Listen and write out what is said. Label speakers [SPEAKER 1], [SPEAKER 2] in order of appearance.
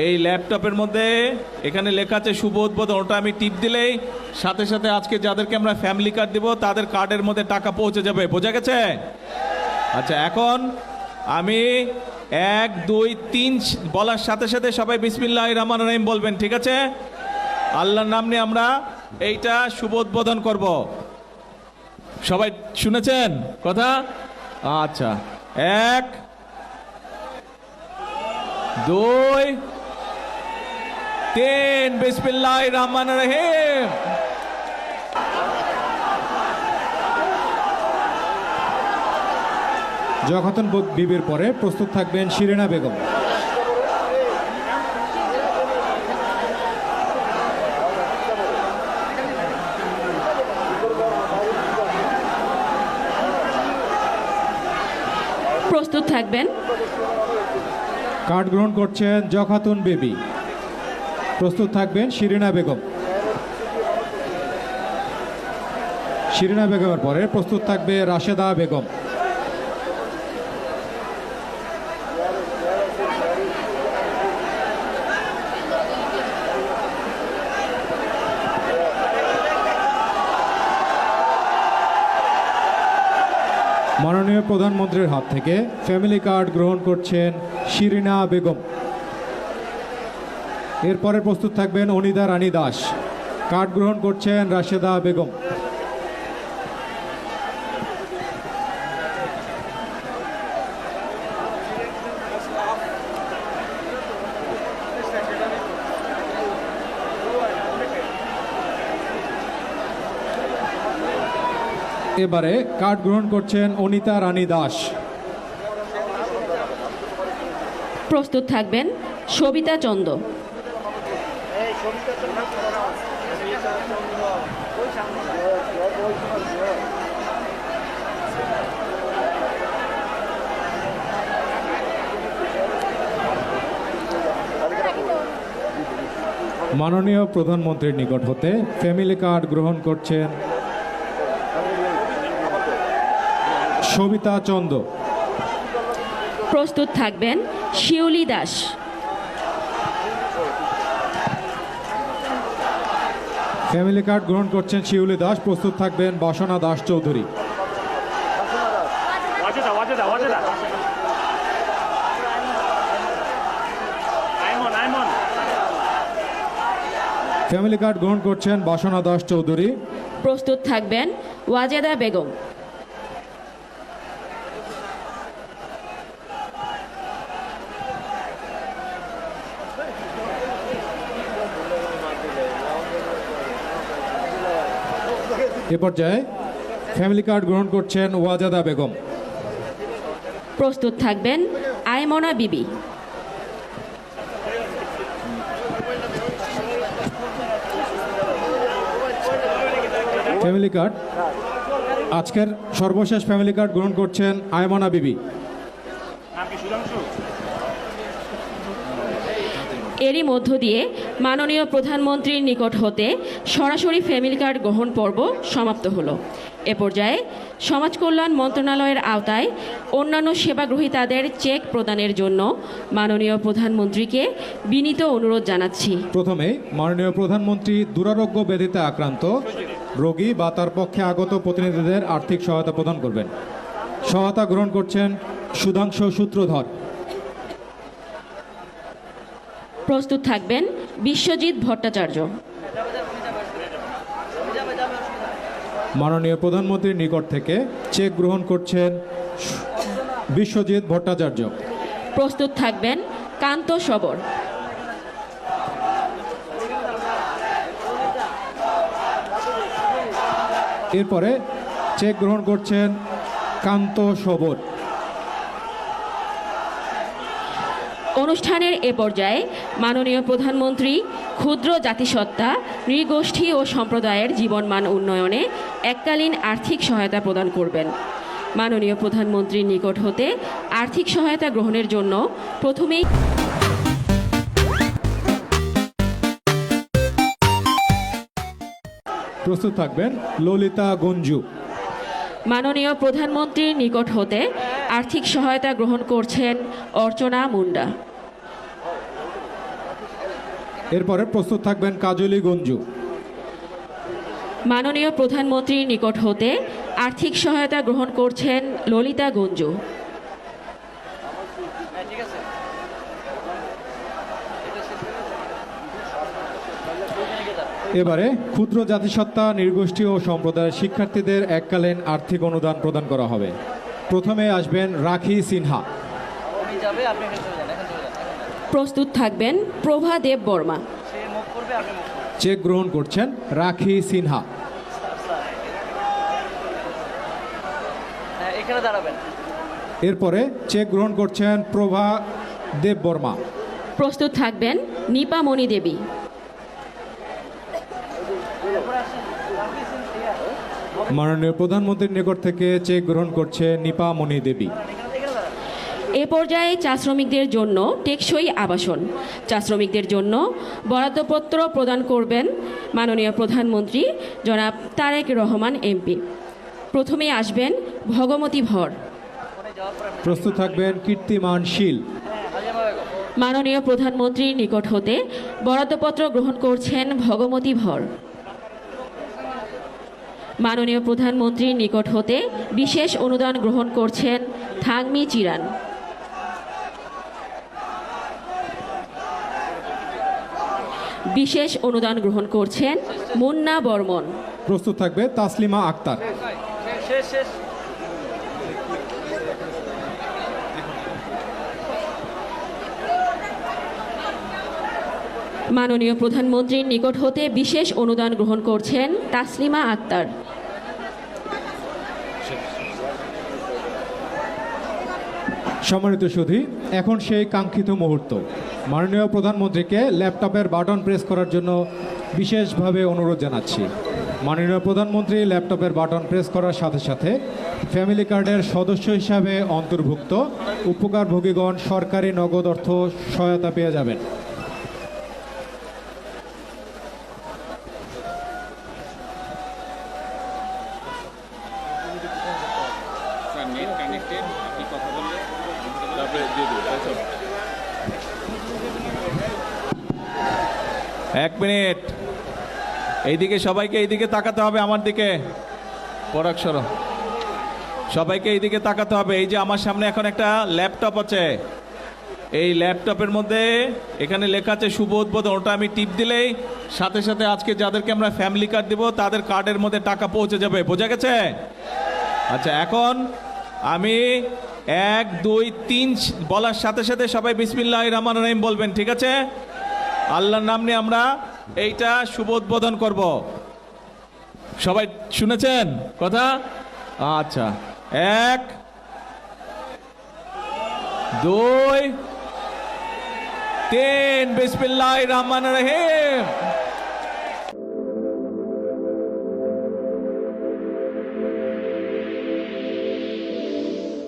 [SPEAKER 1] এই ল্যাপটপের মধ্যে এখানে লেখা আছে শুভ উদ্বোধন, ওটা আমি টিপ দিলেই সাথে সাথে আজকে যাদেরকে আমরা ফ্যামিলি কার্ড দিব তাদের কার্ডের মধ্যে টাকা পৌঁছে যাবে। বোঝা গেছে? আচ্ছা, এখন আমি 1 2 3 বলার সাথে সাথে সবাই বিসমিল্লাহির রহমানির রহিম বলবেন, ঠিক আছে? আল্লাহর নাম নিয়ে আমরা এইটা শুভ উদ্বোধন করব। সবাই শুনেছেন কথা? আচ্ছা, 1 2 3 বিসমিল্লাহির রহমানির রহিম।
[SPEAKER 2] জখাতুন বিবির পরে প্রস্তুত থাকবেন শিরিনা বেগম।
[SPEAKER 3] প্রস্তুত থাকবেন।
[SPEAKER 2] কার্ড গ্রহণ করছেন জখাতুন বেবি। প্রস্তুত থাকবেন শিরিনা বেগম। শিরিনা বেগমের পরে প্রস্তুত থাকবে রাশেদা বেগম। মাননীয় প্রধানমন্ত্রীর হাত থেকে ফ্যামিলি কার্ড গ্রহণ করছেন শিরিনা বেগম। এরপরে প্রস্তুত থাকবেন অনিদা রানী দাস। কার্ড গ্রহণ করছেন রাশেদা বেগম। এবারে কার্ড গ্রহণ করছেন অনিতা রানী দাস।
[SPEAKER 3] প্রস্তুত থাকবেন সবিতা চন্দ।
[SPEAKER 2] মাননীয় প্রধানমন্ত্রীর নিকট হতে ফ্যামিলি কার্ড গ্রহণ করছেন সবিতা চন্দ।
[SPEAKER 3] প্রস্তুত থাকবেন শিউলি দাস।
[SPEAKER 2] ফ্যামিলি কার্ড গ্রহণ করছেন শিউলি দাস। প্রস্তুত থাকবেন বাসনা দাস চৌধুরী। ফ্যামিলি কার্ড গ্রহণ করছেন বাসনা দাস চৌধুরী।
[SPEAKER 3] প্রস্তুত থাকবেন ওয়াজেদা বেগম।
[SPEAKER 2] এ পর্যায়ে ফ্যামিলি কার্ড গ্রহণ করছেন ওয়াজেদা বেগম।
[SPEAKER 3] প্রস্তুত থাকবেন আয়মনা বিবি।
[SPEAKER 2] ফ্যামিলি কার্ড আজকের সর্বশেষ ফ্যামিলি কার্ড গ্রহণ করছেন আয়মনা বিবি।
[SPEAKER 3] এরই মধ্য দিয়ে মাননীয় প্রধানমন্ত্রীর নিকট হতে সরাসরি ফ্যামিলি কার্ড গ্রহণ পর্ব সমাপ্ত হলো। এ পর্যায়ে সমাজ কল্যাণ মন্ত্রণালয়ের আওতায় অন্যান্য সেবাগ্রহীতাদের চেক প্রদানের জন্য মাননীয় প্রধানমন্ত্রীকে বিনীত অনুরোধ জানাচ্ছি।
[SPEAKER 2] প্রথমে মাননীয় প্রধানমন্ত্রী দুরারোগ্য ব্যাধিতে আক্রান্ত রোগী বা তার পক্ষে আগত প্রতিনিধিদের আর্থিক সহায়তা প্রদান করবেন। সহায়তা গ্রহণ করছেন সুধাংশু সূত্রধর।
[SPEAKER 3] প্রস্তুত থাকবেন বিশ্বজিৎ ভট্টাচার্য।
[SPEAKER 2] মাননীয় প্রধানমন্ত্রীর নিকট থেকে চেক গ্রহণ করছেন বিশ্বজিৎ ভট্টাচার্য।
[SPEAKER 3] প্রস্তুত থাকবেন কান্ত সবর।
[SPEAKER 2] এরপরে চেক গ্রহণ করছেন কান্ত সবর।
[SPEAKER 3] অনুষ্ঠানের এ পর্যায়ে মাননীয় প্রধানমন্ত্রী ক্ষুদ্র জাতিসত্তা নৃগোষ্ঠী ও সম্প্রদায়ের জীবনমান উন্নয়নে এককালীন আর্থিক সহায়তা প্রদান করবেন। মাননীয় প্রধানমন্ত্রীর নিকট হতে আর্থিক সহায়তা গ্রহণের জন্য প্রথমেই
[SPEAKER 2] প্রস্তুত থাকবেন ললিতা গঞ্জু।
[SPEAKER 3] মাননীয় প্রধানমন্ত্রীর নিকট হতে আর্থিক সহায়তা গ্রহণ করছেন অর্চনা মুন্ডা।
[SPEAKER 2] এরপরে প্রস্তুত থাকবেন কাজলী গঞ্জু।
[SPEAKER 3] মাননীয় প্রধানমন্ত্রীর নিকট হতে আর্থিক সহায়তা গ্রহণ করছেন ললিতা গঞ্জু।
[SPEAKER 2] এবারে ক্ষুদ্র জাতিসত্তা নৃগোষ্ঠী ও সম্প্রদায়ের শিক্ষার্থীদের এককালীন আর্থিক অনুদান প্রদান করা হবে। প্রথমে আসবেন রাখি সিনহা।
[SPEAKER 3] প্রস্তুত থাকবেন প্রভা দেব বর্মা।
[SPEAKER 2] চেক গ্রহণ করছেন রাখি সিনহা। এরপরে চেক গ্রহণ করছেন প্রভা দেব বর্মা।
[SPEAKER 3] প্রস্তুত থাকবেন নিপামণি দেবী।
[SPEAKER 2] মাননীয় প্রধানমন্ত্রীর নিকট থেকে চেক গ্রহণ করছে নিপামণি দেবী।
[SPEAKER 3] এ পর্যায়ে চা শ্রমিকদের জন্য টেকসই আবাসন, চা শ্রমিকদের জন্য বরাদ্দপত্র প্রদান করবেন মাননীয় প্রধানমন্ত্রী জনাব তারেক রহমান এমপি। প্রথমে আসবেন ভগমতী ভর।
[SPEAKER 2] প্রস্তুত থাকবেন কীর্তিমান শীল।
[SPEAKER 3] মাননীয় প্রধানমন্ত্রীর নিকট হতে বরাদ্দপত্র গ্রহণ করছেন ভগমতী ভর। মাননীয় প্রধানমন্ত্রীর নিকট হতে বিশেষ অনুদান গ্রহণ করছেন থাংমি চিরান। বিশেষ অনুদান গ্রহণ করছেন মুন্না বর্মন।
[SPEAKER 2] প্রস্তুত থাকবে তাসলিমা আক্তার।
[SPEAKER 3] মাননীয় প্রধানমন্ত্রীর নিকট হতে বিশেষ অনুদান গ্রহণ করছেন তাসলিমা আক্তার।
[SPEAKER 2] সম্মানিত সুধী, এখন সেই কাঙ্ক্ষিত মুহূর্ত। মাননীয় প্রধানমন্ত্রীকে ল্যাপটপের বাটন প্রেস করার জন্য বিশেষভাবে অনুরোধ জানাচ্ছি। মাননীয় প্রধানমন্ত্রী ল্যাপটপের বাটন প্রেস করার সাথে সাথে ফ্যামিলি কার্ডের সদস্য হিসাবে অন্তর্ভুক্ত উপকারভোগীগণ সরকারি নগদ অর্থ সহায়তা পেয়ে যাবেন।
[SPEAKER 1] এক মিনিট, এইদিকে সবাইকে এইদিকে তাকাতে হবে, আমার দিকে পরাগ সরো। সবাইকে এইদিকে তাকাতে হবে। এই যে আমার সামনে এখন একটা ল্যাপটপ আছে, এই ল্যাপটপের মধ্যে এখানে লেখা আছে শুভ উদ্বোধন। ওটা আমি টিপ দিলেই সাথে সাথে আজকে যাদেরকে আমরা ফ্যামিলি কার্ড দিব তাদের কার্ডের মধ্যে টাকা পৌঁছে যাবে। বোঝা গেছে? আচ্ছা, এখন আমি 1 2 3 বলার সাথে সাথে সবাই বিসমিল্লাহির রহমানির রহিম বলবেন, ঠিক আছে? আল্লাহর নাম নিয়ে আমরা এইটা শুভ উদ্বোধন করব। সবাই শুনেছেন কথা? আচ্ছা, 1 2 3 বিসমিল্লাহির রহমানির রহিম।